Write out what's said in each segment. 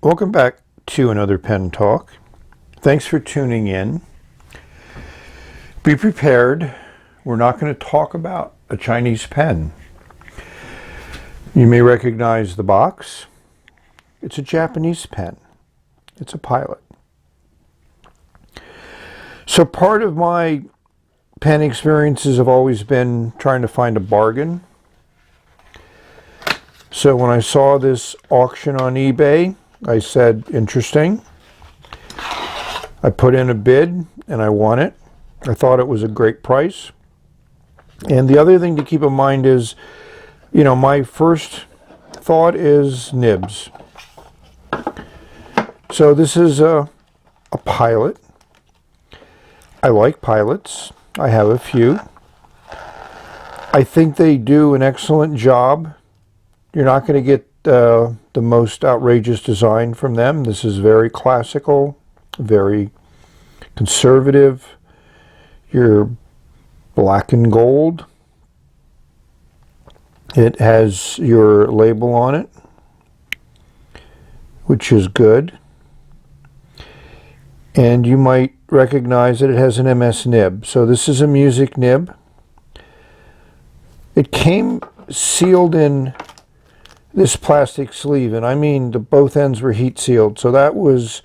Welcome back to another pen talk. Thanks for tuning in. Be prepared. We're not going to talk about a Chinese pen. You may recognize the box. It's a Japanese pen. It's a Pilot. So part of my pen experiences have always been trying to find a bargain. So when I saw this auction on eBay, I said, interesting. I put in a bid and I won it. I thought it was a great price. And the other thing to keep in mind is, my first thought is nibs. So this is a Pilot. I like Pilots. I have a few. I think they do an excellent job. You're not going to get the most outrageous design from them. This is very classical, very conservative. Your black and gold. It has your label on it, which is good. And you might recognize that it has an MS nib. So this is a music nib. It came sealed in this plastic sleeve, and I mean both ends were heat sealed, so that was,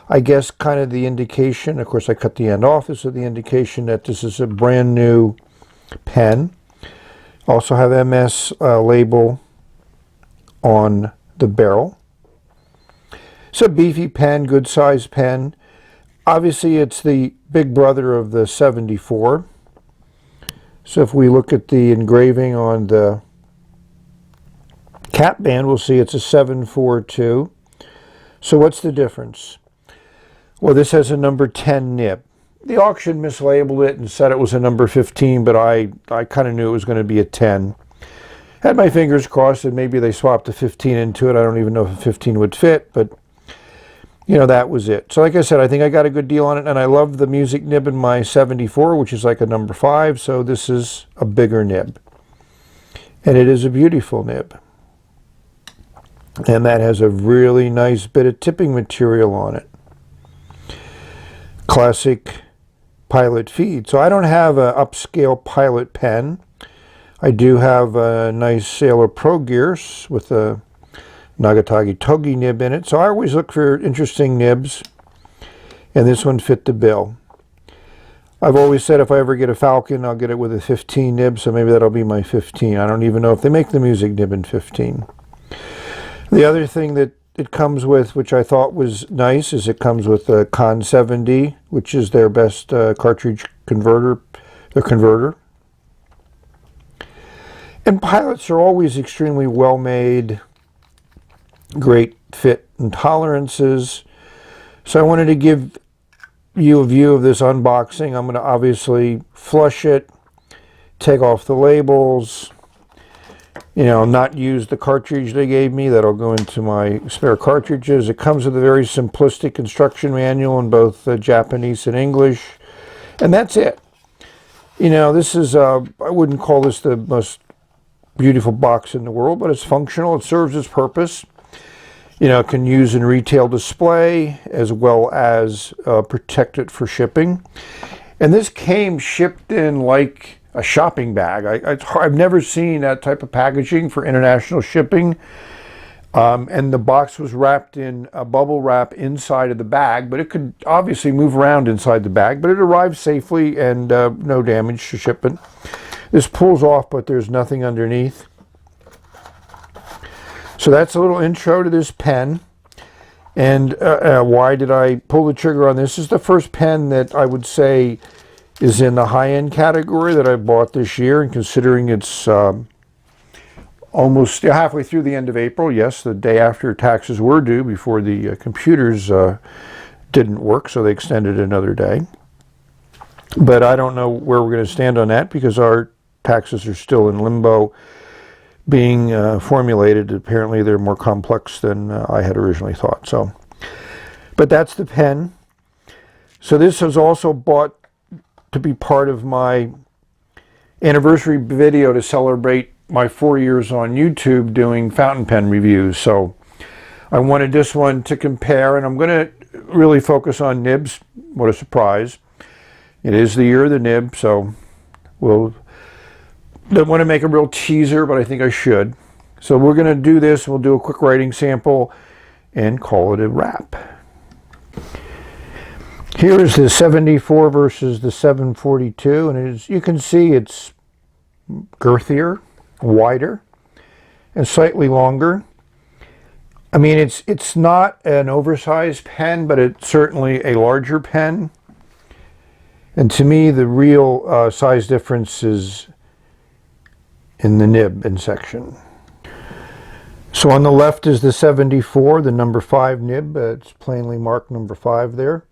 I guess, kind of the indication. Of course I cut the end off. This is the indication that this is a brand new pen. Also have MS label on the barrel. It's a beefy pen, good size pen. Obviously it's the big brother of the 74. So if we look at the engraving on the cap band, we'll see it's a 742. So what's the difference? Well, this has a number 10 nib. The auction mislabeled it and said it was a number 15, but I kind of knew it was going to be a 10. Had my fingers crossed that maybe they swapped a 15 into it. I don't even know if a 15 would fit, but that was it. So like I said, I think I got a good deal on it, and I love the music nib in my 74, which is like a number 5, so this is a bigger nib. And it is a beautiful nib. And that has a really nice bit of tipping material on it. Classic Pilot feed. So I don't have an upscale Pilot pen. I do have a nice Sailor Pro Gears with a Nagatagi Togi nib in it. So I always look for interesting nibs. And this one fit the bill. I've always said if I ever get a Falcon, I'll get it with a 15 nib. So maybe that'll be my 15. I don't even know if they make the music nib in 15. The other thing that it comes with, which I thought was nice, is it comes with a Con 7D, which is their best cartridge converter, their converter. And Pilots are always extremely well made, great fit and tolerances. So I wanted to give you a view of this unboxing. I'm going to obviously flush it, take off the labels, not use the cartridge they gave me. That'll go into my spare cartridges. It comes with a very simplistic instruction manual in both Japanese and English. And that's it. This is, I wouldn't call this the most beautiful box in the world, but it's functional. It serves its purpose. It can use in retail display as well as protect it for shipping. And this came shipped in like a shopping bag. I've never seen that type of packaging for international shipping. And the box was wrapped in a bubble wrap inside of the bag, but it could obviously move around inside the bag, but it arrived safely and no damage to shipment. This pulls off, but there's nothing underneath. So that's a little intro to this pen. And why did I pull the trigger on this? This is the first pen that I would say is in the high-end category that I bought this year, and considering it's almost halfway through the end of April, yes, the day after taxes were due before the computers didn't work, so they extended another day. But I don't know where we're going to stand on that because our taxes are still in limbo being formulated. Apparently they're more complex than I had originally thought. But that's the pen. So this was also bought to be part of my anniversary video to celebrate my 4 years on YouTube doing fountain pen reviews. So I wanted this one to compare, and I'm going to really focus on nibs. What a surprise. It is the year of the nib, so don't want to make a real teaser, but I think I should. So we're going to do this. We'll do a quick writing sample and call it a wrap. Here is the 74 versus the 742, and as you can see, it's girthier, wider, and slightly longer. I mean, it's not an oversized pen, but it's certainly a larger pen. And to me, the real size difference is in the nib in section. So on the left is the 74, the number 5 nib. It's plainly marked number 5 there.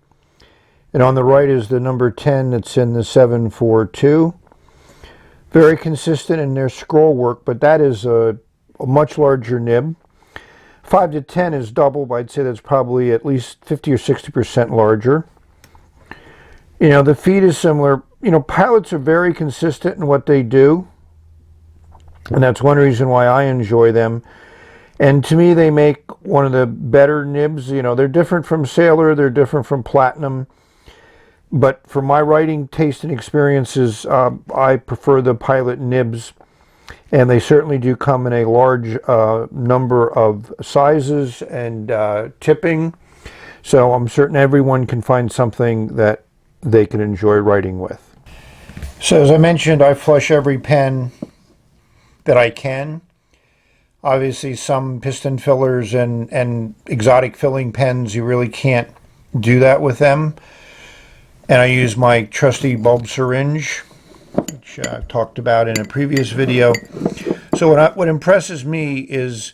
And on the right is the number 10 that's in the 742. Very consistent in their scroll work, but that is a much larger nib. 5 to 10 is double, but I'd say that's probably at least 50 or 60% larger. You know, the feed is similar. You know, Pilots are very consistent in what they do, and that's one reason why I enjoy them. And to me, they make one of the better nibs. You know, they're different from Sailor, they're different from Platinum, but for my writing taste and experiences, I prefer the Pilot nibs. And they certainly do come in a large number of sizes and tipping. So I'm certain everyone can find something that they can enjoy writing with. So as I mentioned, I flush every pen that I can. Obviously some piston fillers and exotic filling pens, you really can't do that with them. And I use my trusty bulb syringe, which I've talked about in a previous video. So what impresses me is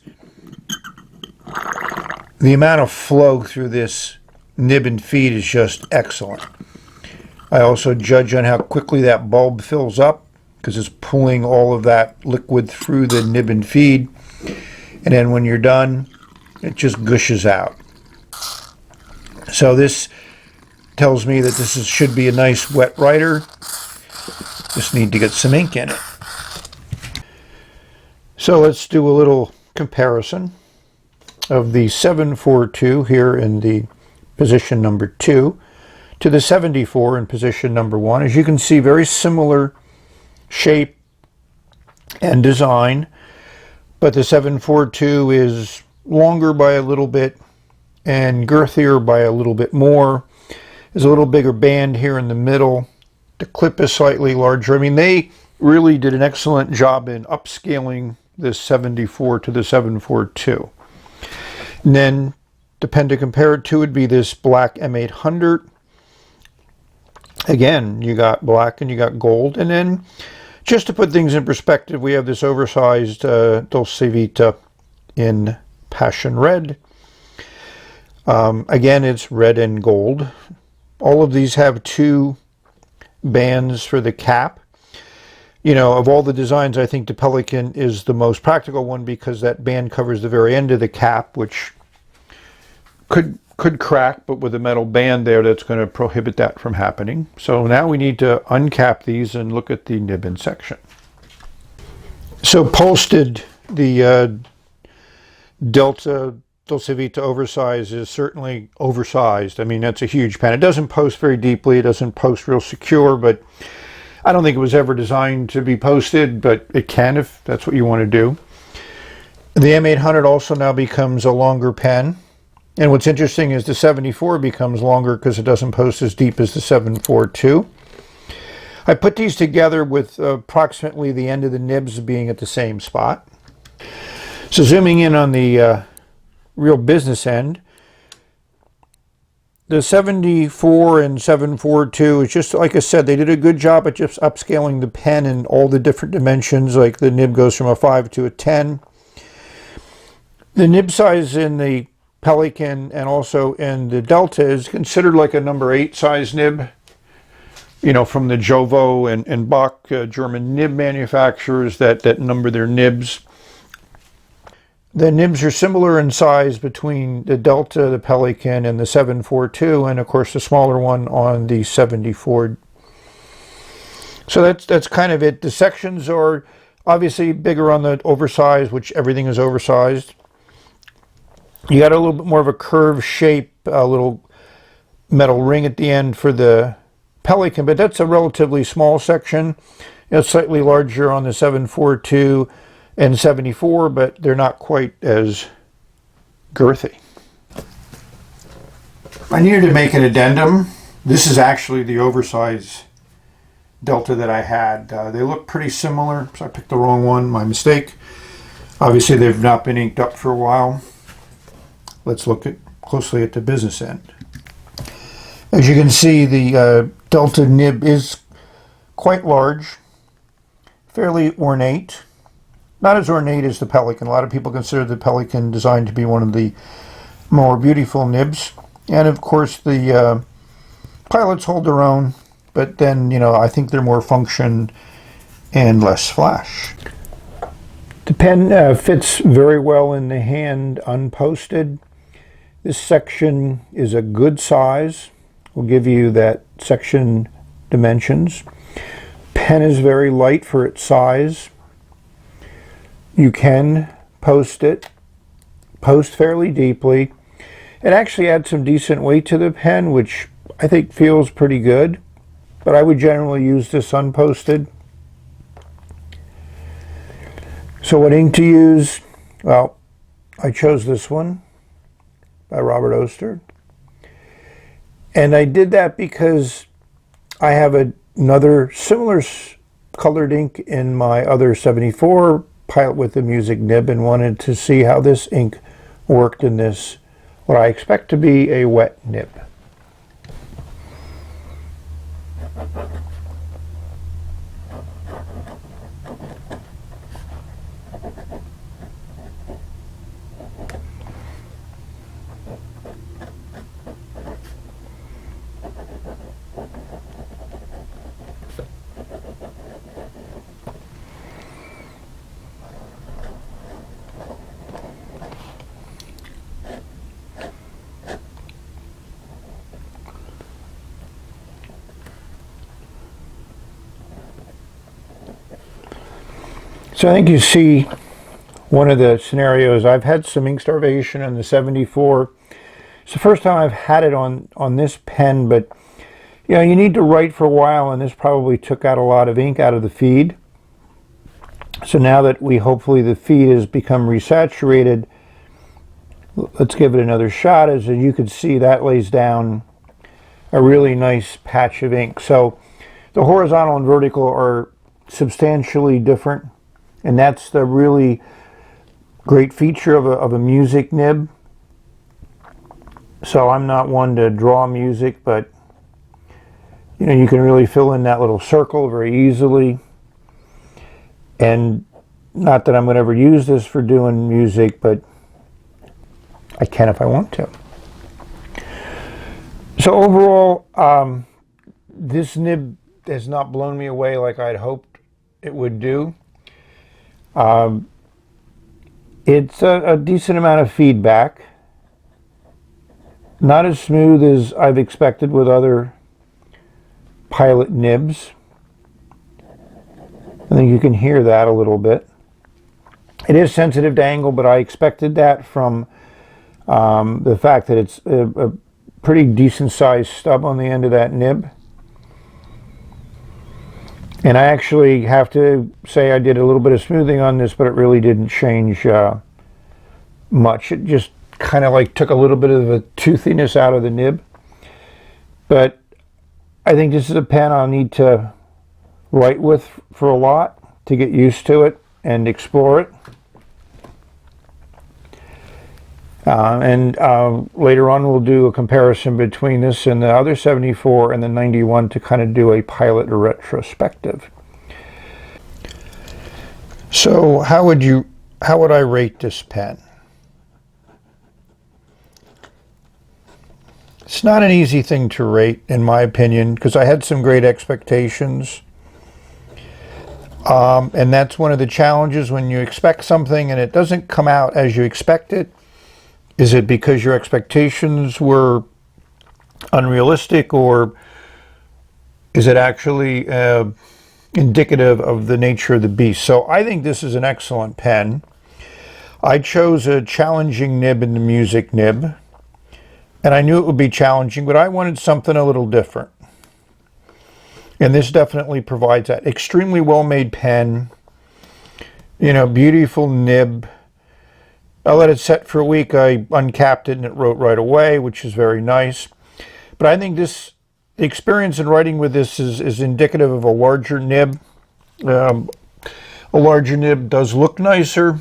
the amount of flow through this nib and feed is just excellent. I also judge on how quickly that bulb fills up, because it's pulling all of that liquid through the nib and feed. And then when you're done, it just gushes out. So this tells me that this should be a nice wet writer. Just need to get some ink in it. So let's do a little comparison of the 742 here in the position number 2 to the 74 in position number 1. As you can see, very similar shape and design, but the 742 is longer by a little bit and girthier by a little bit more. There's a little bigger band here in the middle. The clip is slightly larger. I mean, they really did an excellent job in upscaling this 74 to the 742. And then the pen to compare it to would be this black M800. Again, you got black and you got gold. And then just to put things in perspective, we have this oversized Dulce Vita in passion red. Again, it's red and gold. All of these have 2 bands for the cap. You know, of all the designs, I think the Pelican is the most practical one because that band covers the very end of the cap, which could crack, but with a metal band there, that's going to prohibit that from happening. So now we need to uncap these and look at the nib in section. So posted, the Delta Dulce Vita oversized is certainly oversized. I mean, that's a huge pen. It doesn't post very deeply. It doesn't post real secure, but I don't think it was ever designed to be posted, but it can if that's what you want to do. The M800 also now becomes a longer pen. And what's interesting is the 74 becomes longer because it doesn't post as deep as the 742. I put these together with approximately the end of the nibs being at the same spot. So zooming in on the real business end, the 74 and 742 is just, like I said, they did a good job at just upscaling the pen in all the different dimensions. Like the nib goes from a 5 to a 10. The nib size in the Pelican and also in the Delta is considered like a number 8 size nib. You know, from the Jovo and Bach German nib manufacturers that number their nibs. The nibs are similar in size between the Delta, the Pelican, and the 742, and of course the smaller one on the 74. So that's kind of it. The sections are obviously bigger on the oversized, which everything is oversized. You got a little bit more of a curved shape, a little metal ring at the end for the Pelican, but that's a relatively small section. It's slightly larger on the 742 and 74, but they're not quite as girthy. I needed to make an addendum. This is actually the oversized Delta that I had. They look pretty similar, so I picked the wrong one, my mistake. Obviously they've not been inked up for a while. Let's look closely at the business end. As you can see, the Delta nib is quite large, fairly ornate. Not as ornate as the Pelican. A lot of people consider the Pelican designed to be one of the more beautiful nibs. And of course the pilots hold their own, but then, you know, I think they're more function and less flash. The pen fits very well in the hand unposted. This section is a good size. We'll give you that section dimensions. Pen is very light for its size. You can post fairly deeply. It actually adds some decent weight to the pen, which I think feels pretty good, but I would generally use this unposted. So what ink to use? Well, I chose this one by Robert Oster. And I did that because I have another similar colored ink in my other 74 Pilot with the Music nib, and wanted to see how this ink worked in this, what I expect to be a wet nib. So I think you see one of the scenarios. I've had some ink starvation on the 74. It's the first time I've had it on this pen, but you know, you need to write for a while, and this probably took out a lot of ink out of the feed. So now that hopefully the feed has become resaturated, let's give it another shot. As you can see, that lays down a really nice patch of ink. So the horizontal and vertical are substantially different. And that's the really great feature of a music nib. So I'm not one to draw music, but you know, you can really fill in that little circle very easily. And not that I'm going to ever use this for doing music, but I can if I want to. So overall, this nib has not blown me away like I'd hoped it would do. It's a decent amount of feedback. Not as smooth as I've expected with other Pilot nibs. I think you can hear that a little bit. It is sensitive to angle, but I expected that from the fact that it's a pretty decent sized stub on the end of that nib. And I actually have to say I did a little bit of smoothing on this, but it really didn't change much. It just kind of like took a little bit of the toothiness out of the nib. But I think this is a pen I'll need to write with for a lot to get used to it and explore it. Later on we'll do a comparison between this and the other 74 and the 91 to kind of do a Pilot retrospective. So how would I rate this pen? It's not an easy thing to rate, in my opinion, because I had some great expectations. And that's one of the challenges when you expect something and it doesn't come out as you expect it. Is it because your expectations were unrealistic, or is it actually indicative of the nature of the beast? So I think this is an excellent pen. I chose a challenging nib in the music nib, and I knew it would be challenging, but I wanted something a little different. And this definitely provides that. Extremely well-made pen, you know, beautiful nib. I let it set for a week. I uncapped it and it wrote right away, which is very nice. But I think the experience in writing with this is indicative of a larger nib. A larger nib does look nicer,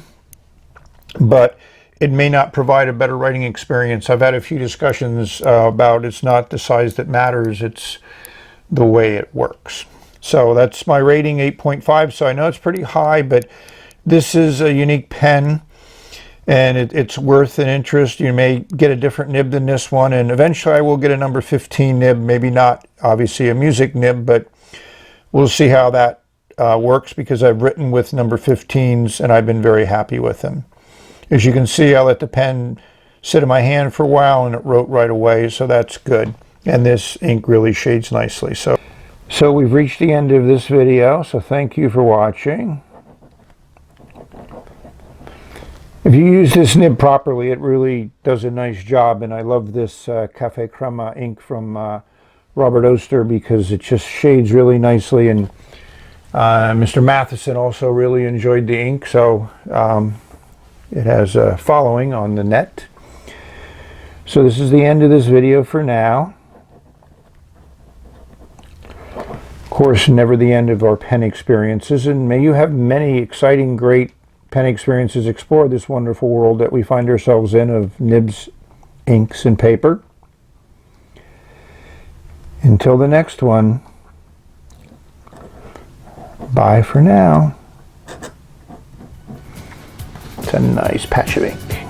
but it may not provide a better writing experience. I've had a few discussions about it's not the size that matters, it's the way it works. So that's my rating, 8.5. So I know it's pretty high, but this is a unique pen, and it's worth an interest. You may get a different nib than this one, and eventually I will get a number 15 nib, maybe not obviously a music nib, but we'll see how that works, because I've written with number 15s and I've been very happy with them. As you can see, I let the pen sit in my hand for a while and it wrote right away, so that's good. And this ink really shades nicely. So we've reached the end of this video, so thank you for watching. If you use this nib properly, it really does a nice job, and I love this Cafe Crema ink from Robert Oster, because it just shades really nicely, and Mr. Matheson also really enjoyed the ink, so it has a following on the net. So this is the end of this video for now. Of course, never the end of our pen experiences, and may you have many exciting, great pen experiences. Explore this wonderful world that we find ourselves in of nibs, inks, and paper. Until the next one, bye for now. It's a nice patch of ink.